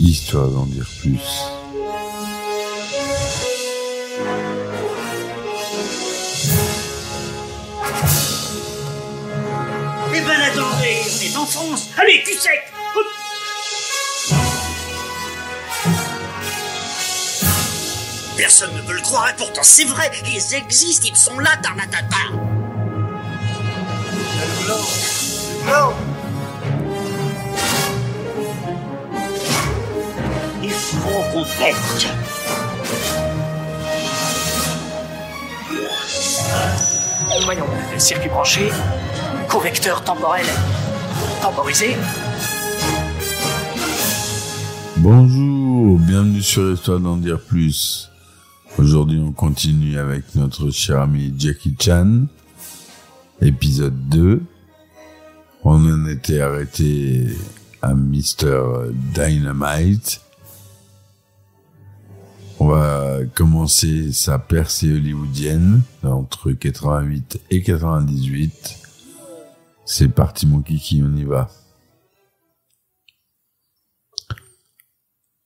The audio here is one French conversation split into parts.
Histoire d'en dire plus. Eh ben attendez, on est en France. Allez, cul sec. Hop. Personne ne peut le croire et pourtant c'est vrai. Ils existent, ils sont là, Tarnatata. Non. Il faut qu'on pète. Voyons, circuit branché, correcteur temporel temporisé. Bonjour, bienvenue sur Histoire d'en dire plus. Aujourd'hui, on continue avec notre cher ami Jackie Chan, épisode 2. On en était arrêté à Mr. Dynamite. On va commencer sa percée hollywoodienne entre 88 et 98. C'est parti mon kiki, on y va.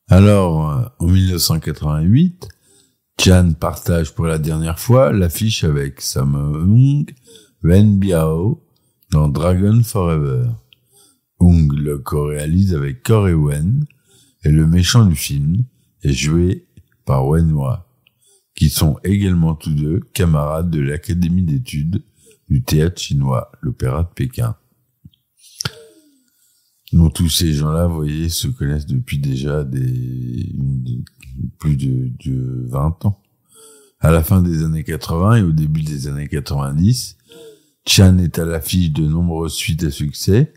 Alors, en 1988, Chan partage pour la dernière fois l'affiche avec Sammo Hung, Wen Biao dans Dragon Forever. Hung le co-réalise avec Corey Wen et le méchant du film est joué par Wen Hua, qui sont également tous deux camarades de l'Académie d'études du théâtre chinois, l'Opéra de Pékin. Donc tous ces gens-là, vous voyez, se connaissent depuis déjà plus de 20 ans. À la fin des années 80 et au début des années 90, Chan est à l'affiche de nombreuses suites à succès,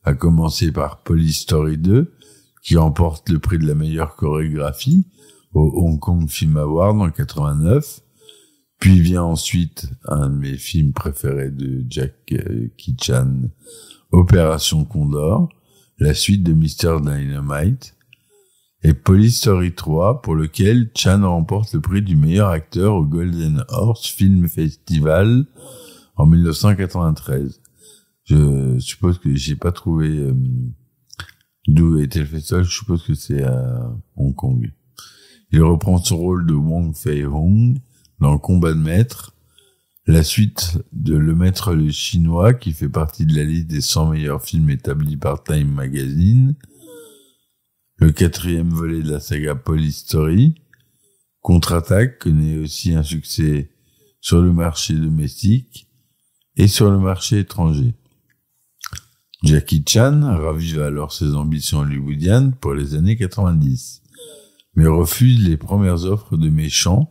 à commencer par Police Story 2, qui remporte le prix de la meilleure chorégraphie au Hong Kong Film Award en 89. Puis vient ensuite un de mes films préférés de Jackie Chan, Opération Condor, la suite de Mr. Dynamite, et Police Story 3, pour lequel Chan remporte le prix du meilleur acteur au Golden Horse Film Festival en 1993. Je suppose que j'ai pas trouvé d'où était le festival, je suppose que c'est à Hong Kong. Il reprend son rôle de Wong Fei-hung dans Combat de maître, la suite de Le Maître le Chinois, qui fait partie de la liste des 100 meilleurs films établis par Time Magazine, le 4e volet de la saga Police Story. Contre-attaque connaît aussi un succès sur le marché domestique et sur le marché étranger. Jackie Chan ravive alors ses ambitions hollywoodiennes pour les années 90, mais refuse les premières offres de méchants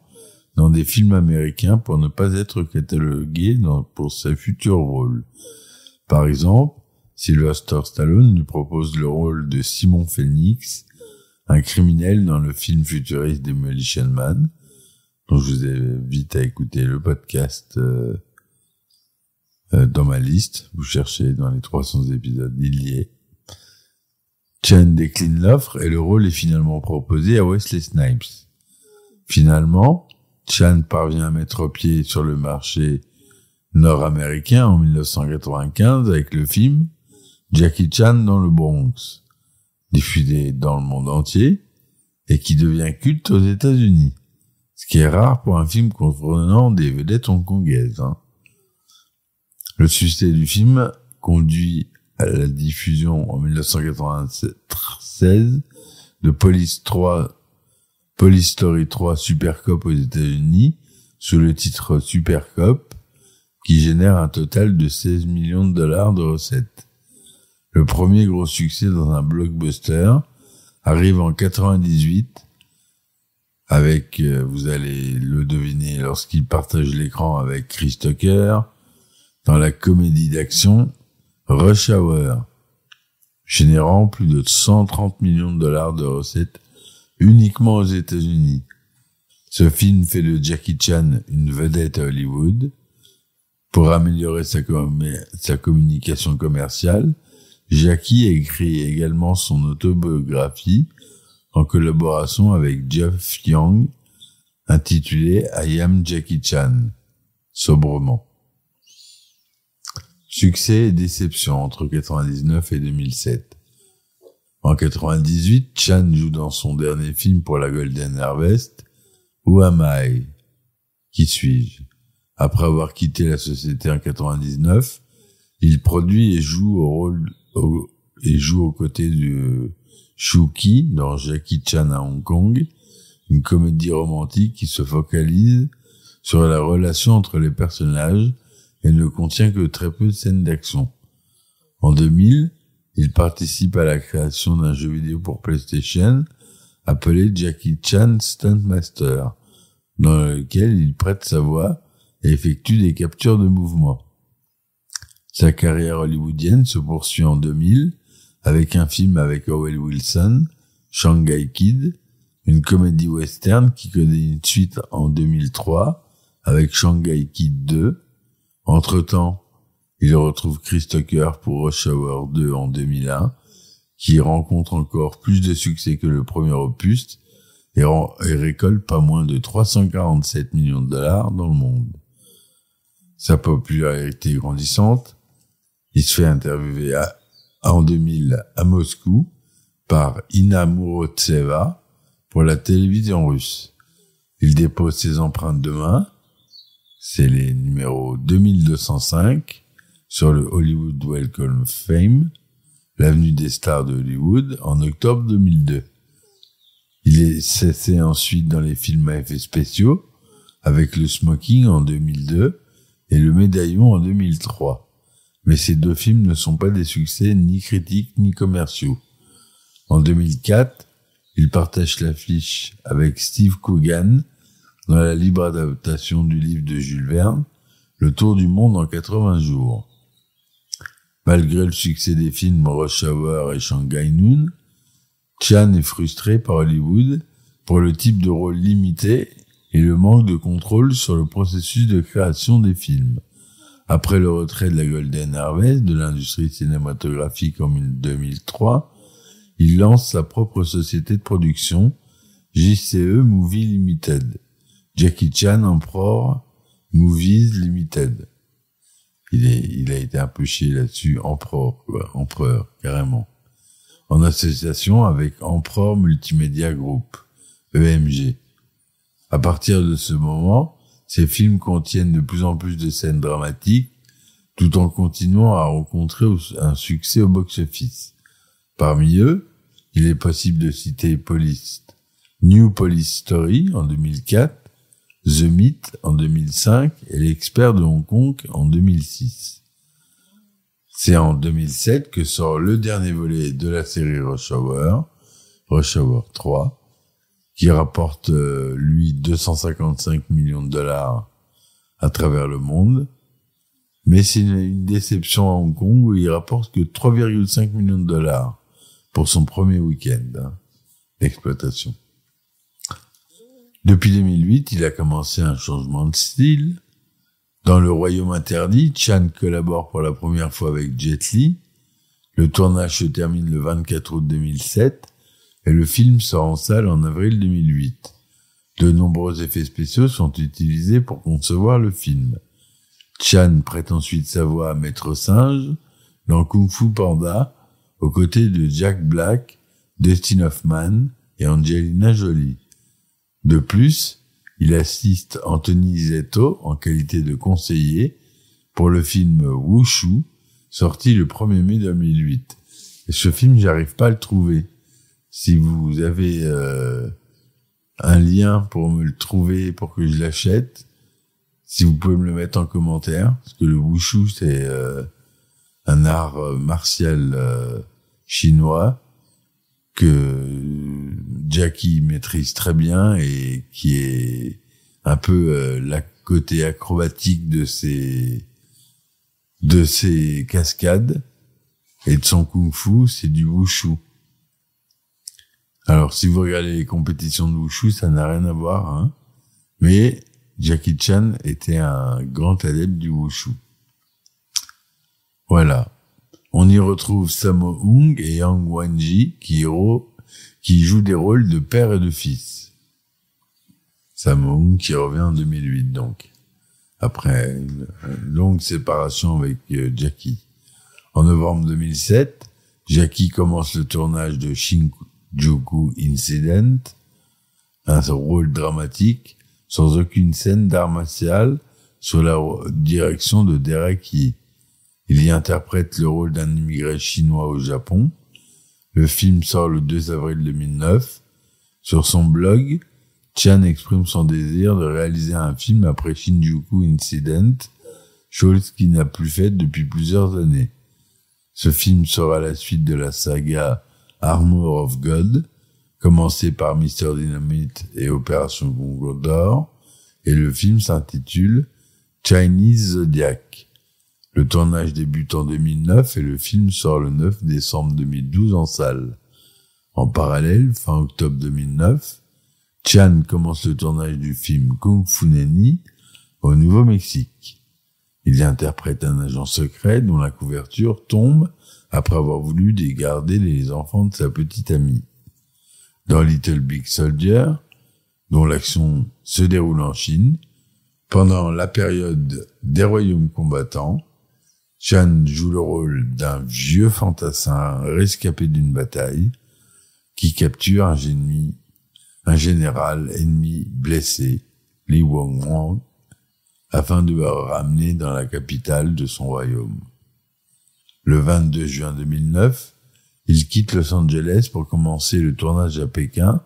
dans des films américains pour ne pas être catalogué pour ses futurs rôles. Par exemple, Sylvester Stallone lui propose le rôle de Simon Phoenix, un criminel dans le film futuriste Demolition Man, dont je vous invite à écouter le podcast dans ma liste. Vous cherchez dans les 300 épisodes, il y est. Chan décline l'offre et le rôle est finalement proposé à Wesley Snipes. Finalement, Chan parvient à mettre pied sur le marché nord-américain en 1995 avec le film Jackie Chan dans le Bronx, diffusé dans le monde entier et qui devient culte aux États-Unis, ce qui est rare pour un film comprenant des vedettes hongkongaises. Le succès du film conduit à la diffusion en 1996 de Police Story 3 Super Cop aux États-Unis sous le titre Super Cop, qui génère un total de 16 millions de dollars de recettes. Le premier gros succès dans un blockbuster arrive en 98 avec, vous allez le deviner lorsqu'il partage l'écran avec Chris Tucker, dans la comédie d'action Rush Hour, générant plus de 130 millions de dollars de recettes uniquement aux États-Unis. Ce film fait de Jackie Chan une vedette à Hollywood. Pour améliorer sa communication commerciale, Jackie écrit également son autobiographie en collaboration avec Jeff Young, intitulée I Am Jackie Chan, sobrement. Succès et déception entre 99 et 2007. En 98, Chan joue dans son dernier film pour la Golden Harvest, Who Am I? Qui suis-je? Après avoir quitté la société en 99, il produit et joue aux côtés de Shuki dans Jackie Chan à Hong Kong, une comédie romantique qui se focalise sur la relation entre les personnages et ne contient que très peu de scènes d'action. En 2000, il participe à la création d'un jeu vidéo pour PlayStation appelé Jackie Chan Stuntmaster, dans lequel il prête sa voix et effectue des captures de mouvements. Sa carrière hollywoodienne se poursuit en 2000 avec un film avec Owen Wilson, Shanghai Kid, une comédie western qui connaît une suite en 2003 avec Shanghai Kid 2. Entre-temps, il retrouve Chris Tucker pour Rush Hour 2 en 2001, qui rencontre encore plus de succès que le premier opus et récolte pas moins de 347 millions de dollars dans le monde. Sa popularité grandissante, il se fait interviewer en 2000 à Moscou par Inna Murotseva pour la télévision russe. Il dépose ses empreintes de main, c'est les numéros 2205 sur le Hollywood Walk of Fame, l'avenue des stars de Hollywood, en octobre 2002. Il est cessé ensuite dans les films à effets spéciaux, avec le Smoking en 2002 et le Médaillon en 2003. Mais ces deux films ne sont pas des succès ni critiques ni commerciaux. En 2004, il partage l'affiche avec Steve Coogan dans la libre adaptation du livre de Jules Verne, Le Tour du monde en 80 jours. Malgré le succès des films Rush Hour et Shanghai Noon, Chan est frustré par Hollywood pour le type de rôle limité et le manque de contrôle sur le processus de création des films. Après le retrait de la Golden Harvest de l'industrie cinématographique en 2003, il lance sa propre société de production, JCE Movie Limited, Jackie Chan Emperor Movies Limited. Il a été un peu chier là-dessus, Empereur, carrément. En association avec Emperor Multimedia Group, EMG. À partir de ce moment, ces films contiennent de plus en plus de scènes dramatiques, tout en continuant à rencontrer un succès au box-office. Parmi eux, il est possible de citer New Police Story en 2004, The Myth en 2005 et L'Expert de Hong Kong en 2006. C'est en 2007 que sort le dernier volet de la série Rush Hour 3, qui rapporte, lui, 255 millions de dollars à travers le monde. Mais c'est une déception à Hong Kong où il rapporte que 3,5 millions de dollars pour son premier week-end d'exploitation. Depuis 2008, il a commencé un changement de style. Dans Le Royaume Interdit, Chan collabore pour la première fois avec Jet Li. Le tournage se termine le 24 août 2007 et le film sort en salle en avril 2008. De nombreux effets spéciaux sont utilisés pour concevoir le film. Chan prête ensuite sa voix à Maître Singe dans Kung Fu Panda, aux côtés de Jack Black, Dustin Hoffman et Angelina Jolie. De plus, il assiste Anthony Zito en qualité de conseiller pour le film Wushu, sorti le 1er mai 2008. Et ce film, j'arrive pas à le trouver. Si vous avez un lien pour me le trouver, pour que je l'achète, si vous pouvez me le mettre en commentaire, parce que le Wushu, c'est un art martial chinois que Jackie maîtrise très bien et qui est un peu la côté acrobatique de ses cascades et de son kung-fu, c'est du wushu. Alors si vous regardez les compétitions de wushu, ça n'a rien à voir, hein. Mais Jackie Chan était un grand adepte du wushu. Voilà. On y retrouve Sammo Hung et Yang Wanji qui jouent des rôles de père et de fils. Sammo Hung qui revient en 2008 donc, après une longue séparation avec Jackie. En novembre 2007, Jackie commence le tournage de Shinjuku Incident, un rôle dramatique, sans aucune scène d'art martial, sous la direction de Derek Yee. Il y interprète le rôle d'un immigré chinois au Japon. Le film sort le 2 avril 2009. Sur son blog, Chan exprime son désir de réaliser un film après Shinjuku Incident, chose qu'il n'a plus faite depuis plusieurs années. Ce film sera la suite de la saga Armor of God, commencée par Mr. Dynamite et Opération Condor, et le film s'intitule Chinese Zodiac. Le tournage débute en 2009 et le film sort le 9 décembre 2012 en salle. En parallèle, fin octobre 2009, Chan commence le tournage du film Kung Fu Nenni au Nouveau-Mexique. Il y interprète un agent secret dont la couverture tombe après avoir voulu garder les enfants de sa petite amie. Dans Little Big Soldier, dont l'action se déroule en Chine, pendant la période des royaumes combattants, Chan joue le rôle d'un vieux fantassin rescapé d'une bataille qui capture un général ennemi blessé, Li Wong, afin de le ramener dans la capitale de son royaume. Le 22 juin 2009, il quitte Los Angeles pour commencer le tournage à Pékin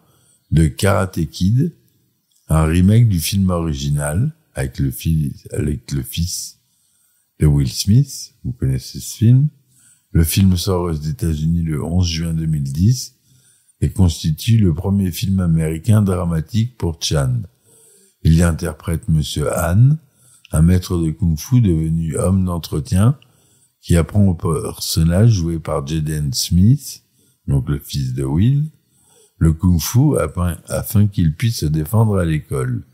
de Karate Kid, un remake du film original avec le fils de Will Smith. Vous connaissez ce film. Le film sort aux États-Unis le 11 juin 2010 et constitue le premier film américain dramatique pour Chan. Il y interprète Monsieur Han, un maître de kung-fu devenu homme d'entretien qui apprend au personnage joué par Jaden Smith, donc le fils de Will, le kung-fu afin qu'il puisse se défendre à l'école.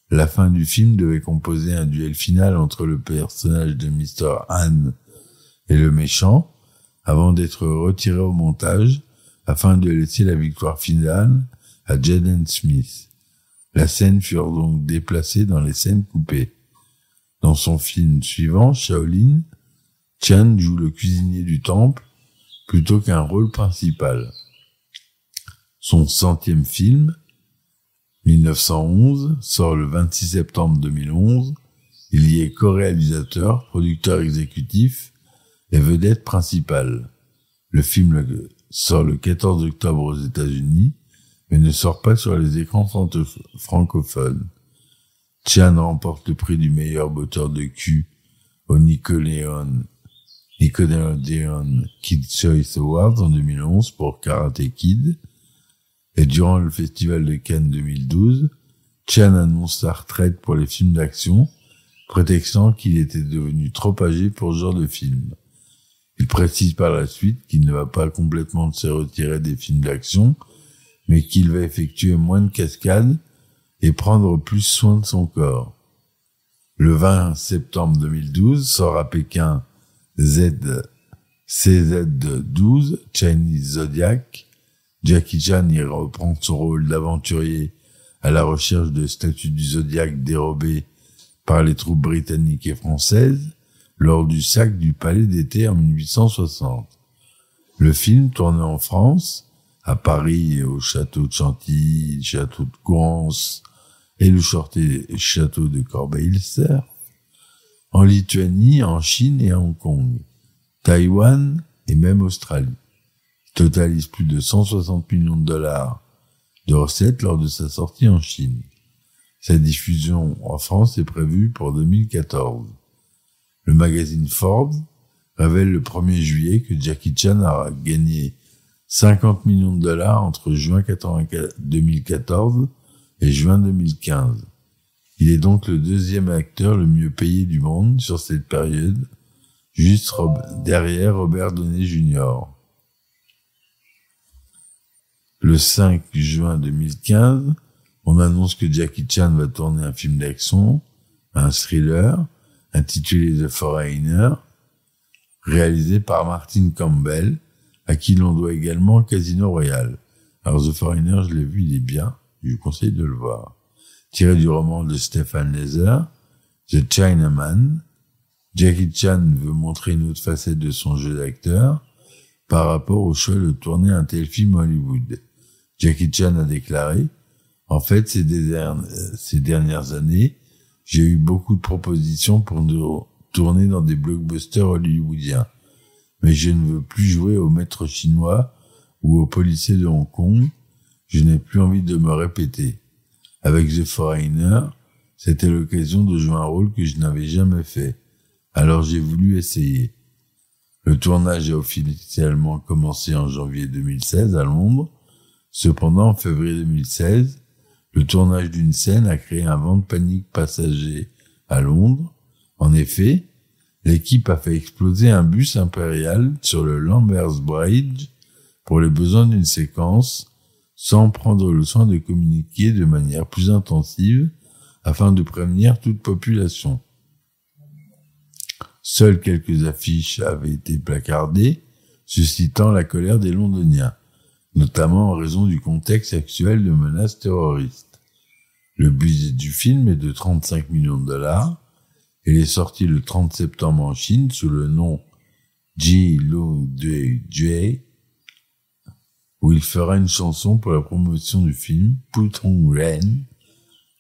La fin du film devait composer un duel final entre le personnage de Mr. Han et le méchant, avant d'être retiré au montage, afin de laisser la victoire finale à Jaden Smith. La scène fut donc déplacée dans les scènes coupées. Dans son film suivant, Shaolin, Chan joue le cuisinier du temple plutôt qu'un rôle principal. Son 100e film, 1911, sort le 26 septembre 2011. Il y est co-réalisateur, producteur exécutif et vedette principale. Le film sort le 14 octobre aux États-Unis, mais ne sort pas sur les écrans francophones. Chan remporte le prix du meilleur botteur de cul au Nickelodeon Kids Choice Awards en 2011 pour Karate Kid. Et durant le festival de Cannes 2012, Chan annonce sa retraite pour les films d'action, prétextant qu'il était devenu trop âgé pour ce genre de film. Il précise par la suite qu'il ne va pas complètement se retirer des films d'action, mais qu'il va effectuer moins de cascades et prendre plus soin de son corps. Le 20 septembre 2012 sort à Pékin CZ12, Chinese Zodiac. Jackie Chan y reprend son rôle d'aventurier à la recherche de statues du Zodiac dérobées par les troupes britanniques et françaises lors du sac du Palais d'été en 1860. Le film, tourné en France, à Paris et au château de Chantilly, château de Courance et le château de Corbeil-Essert, en Lituanie, en Chine et à Hong Kong, Taïwan et même Australie. Totalise plus de 160 millions de dollars de recettes lors de sa sortie en Chine. Sa diffusion en France est prévue pour 2014. Le magazine Forbes révèle le 1er juillet que Jackie Chan a gagné 50 millions de dollars entre juin 2014 et juin 2015. Il est donc le deuxième acteur le mieux payé du monde sur cette période, juste derrière Robert Downey Jr. Le 5 juin 2015, on annonce que Jackie Chan va tourner un film d'action, un thriller, intitulé The Foreigner, réalisé par Martin Campbell, à qui l'on doit également Casino Royale. Alors The Foreigner, je l'ai vu, il est bien, je vous conseille de le voir. Tiré du roman de Stephen Leather, The Chinaman, Jackie Chan veut montrer une autre facette de son jeu d'acteur, par rapport au choix de tourner un tel film à Hollywood. Jackie Chan a déclaré « En fait, ces dernières années, j'ai eu beaucoup de propositions pour tourner dans des blockbusters hollywoodiens. Mais je ne veux plus jouer au maître chinois ou au policier de Hong Kong. Je n'ai plus envie de me répéter. Avec The Foreigner, c'était l'occasion de jouer un rôle que je n'avais jamais fait. Alors j'ai voulu essayer. » Le tournage a officiellement commencé en janvier 2016 à Londres. Cependant, en février 2016, le tournage d'une scène a créé un vent de panique passager à Londres. En effet, l'équipe a fait exploser un bus impérial sur le Lambeth Bridge pour les besoins d'une séquence, sans prendre le soin de communiquer de manière plus intensive afin de prévenir toute population. Seules quelques affiches avaient été placardées, suscitant la colère des Londoniens, notamment en raison du contexte actuel de menaces terroristes. Le budget du film est de 35 millions de dollars. Il est sorti le 30 septembre en Chine sous le nom Ji Lu Dui, où il fera une chanson pour la promotion du film Put On Ren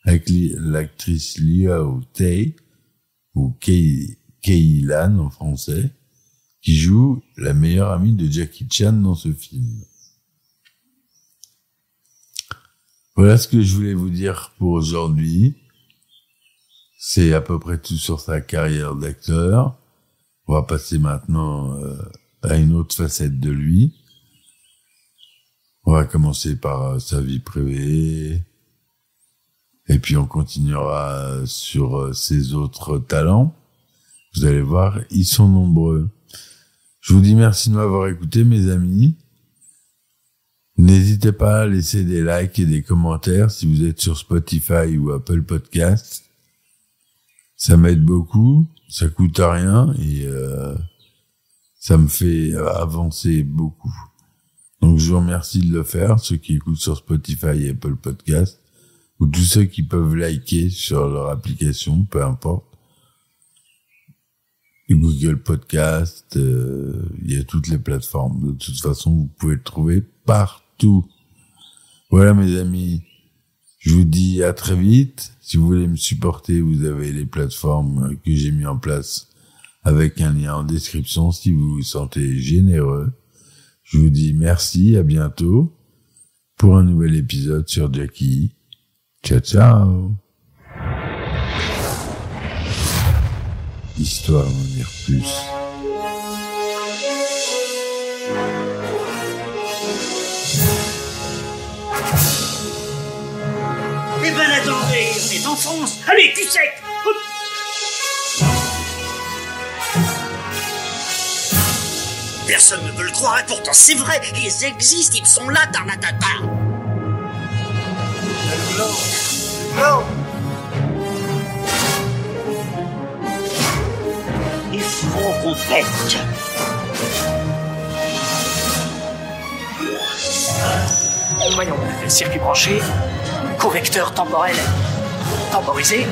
avec l'actrice Liu Tei ou Kei Lan en français, qui joue la meilleure amie de Jackie Chan dans ce film. Voilà ce que je voulais vous dire pour aujourd'hui. C'est à peu près tout sur sa carrière d'acteur. On va passer maintenant à une autre facette de lui. On va commencer par sa vie privée. Et puis on continuera sur ses autres talents. Vous allez voir, ils sont nombreux. Je vous dis merci de m'avoir écouté, mes amis. N'hésitez pas à laisser des likes et des commentaires si vous êtes sur Spotify ou Apple Podcasts. Ça m'aide beaucoup, ça coûte rien et ça me fait avancer beaucoup. Donc je vous remercie de le faire, ceux qui écoutent sur Spotify et Apple Podcasts, ou tous ceux qui peuvent liker sur leur application, peu importe. Google Podcast, il y a toutes les plateformes. De toute façon, vous pouvez le trouver partout. Voilà mes amis, je vous dis à très vite. Si vous voulez me supporter, vous avez les plateformes que j'ai mis en place avec un lien en description si vous vous sentez généreux. Je vous dis merci, à bientôt pour un nouvel épisode sur Jackie. Ciao, ciao. Histoire d'en dire plus. Eh ben attendez, on est en France. Allez, cul sec. Hop. Personne ne peut le croire et pourtant c'est vrai. Ils existent, ils sont là, Tarnatata. Non. Il faut qu'on pète. Voyons, circuit branché, correcteur temporel temporisé,